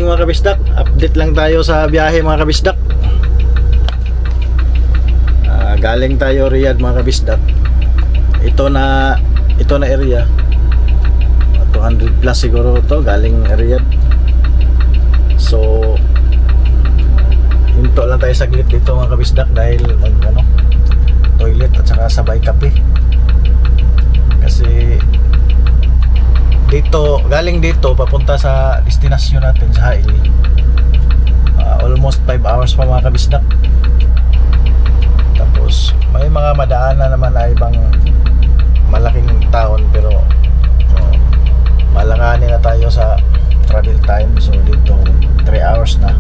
morning mga kabisdak. Update lang tayo sa biyahe mga kabisdak. Galing tayo Riyadh mga kabisdak. Ito na area 200 plus siguro to galing Riyadh. So hinto lang tayo saglit dito mga kabisdak dahil toilet at saka sabay kape. Kasi galing dito papunta sa destinasyon natin sa Hail, almost 5 hours pa mga kabisdak. Tapos may mga madaanan naman na ibang malaking town, pero malanganin na tayo sa travel time. So dito 3 hours na.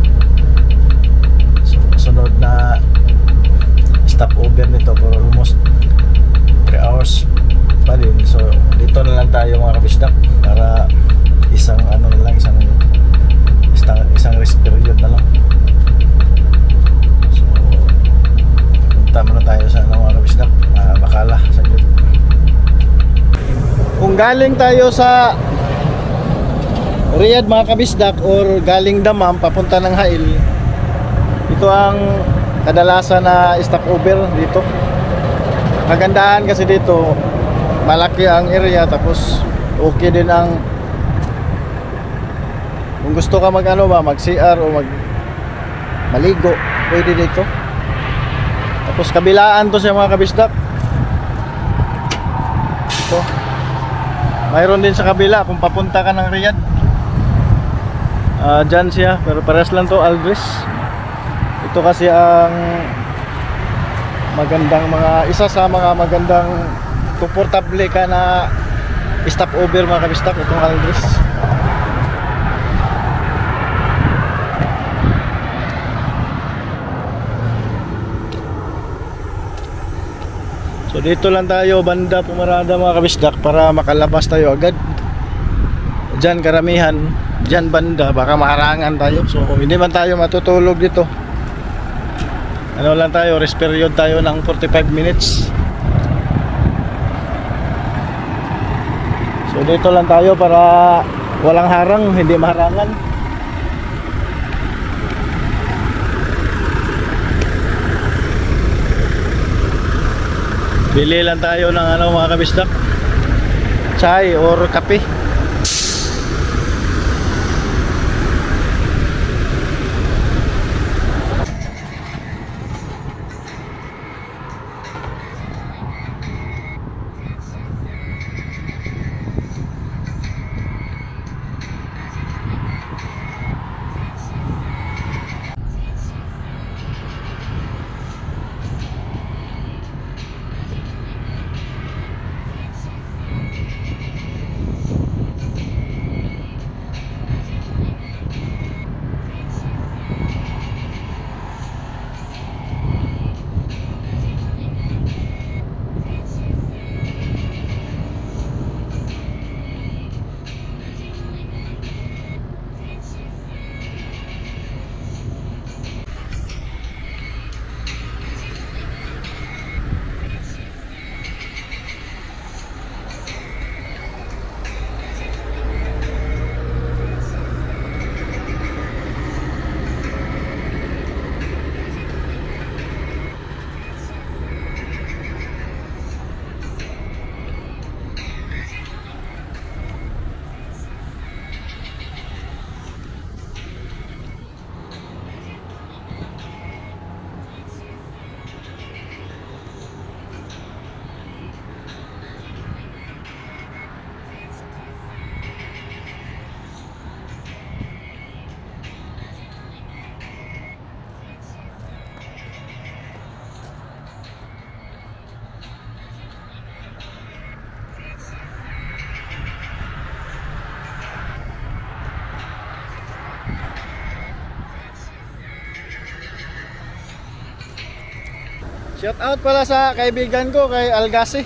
So sunod na stopover nito for almost 3 hours pa din. So dito na lang tayo mga kabisdak para isang rest period na lang. So punta muna tayo sa mga kabisdak, Bakala saglit. Kung galing tayo sa Riyadh mga kabisdak or galing Dammam papunta ng Hail, ito ang kadalasan na stopover dito. Kagandahan kasi dito, malaki ang area, tapos okay din ang kung gusto ka mag CR o maligo, pwede dito. Tapos kabilaan to siya mga kabisdak. Ito. Mayroon din sa kabila kung papunta ka ng Riyadh. Dyan siya, pero pares lang to, Aldris. Ito kasi ang isa sa mga magandang komportable ka na stopover mga kabisdak, itong Aldris. So dito lang tayo banda Pumarada mga kabisdak para makalabas tayo agad. Diyan karamihan, diyan banda, baka maharangan tayo. So hindi man tayo matutulog dito. Lang tayo, rest period tayo ng 45 minutes. So dito lang tayo para walang harang, hindi maharangan. Bili lang tayo ng mga kabisdak, chai or kape. Shout out pala sa kaibigan ko kay Algasi,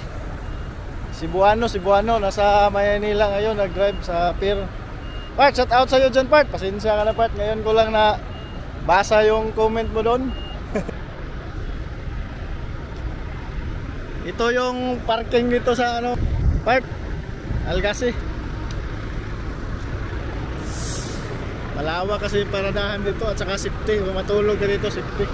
Cebuano, nasa Maynila ngayon, nag-drive sa pier. Part, shout out sa'yo dyan Part, pasensya ka na Part, ngayon ko lang na basa yung comment mo doon. Ito yung parking dito sa Part, Algasi. Malawak kasi yung paradahan dito at saka safety. Kung matulog ka dito, safety.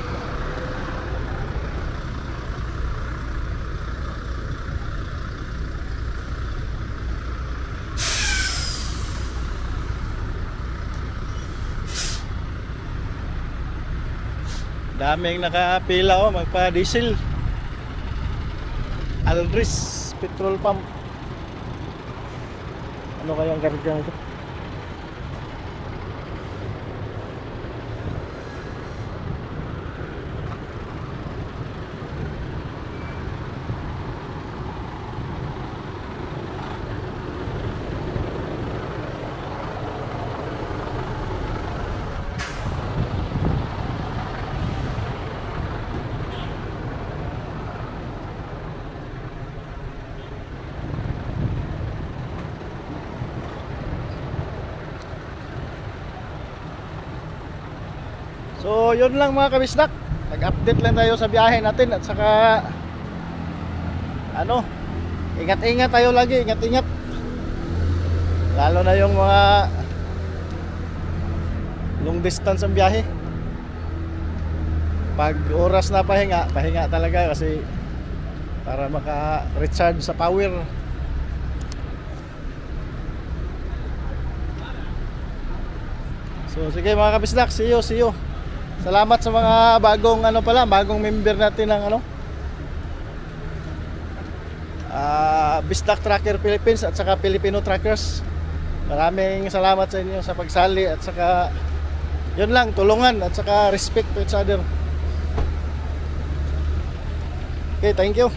Daming nakapila oh, magpa-diesel. Aldris petrol pump. Ano kayang karga ito? So yun lang mga kabisdak, nag-update lang tayo sa biyahe natin at saka ano, ingat-ingat tayo lagi, ingat-ingat. Lalo na yung mga long distance ang biyahe. Pag oras na pahinga, pahinga talaga kasi para maka-recharge sa power. So sige mga kabisdak, see you. Salamat sa mga bagong member natin ng Bisdak Tracker Philippines at saka Filipino Trackers. Maraming salamat sa inyo sa pagsali at saka yun lang, tulungan at saka respect to each other. Okay, thank you.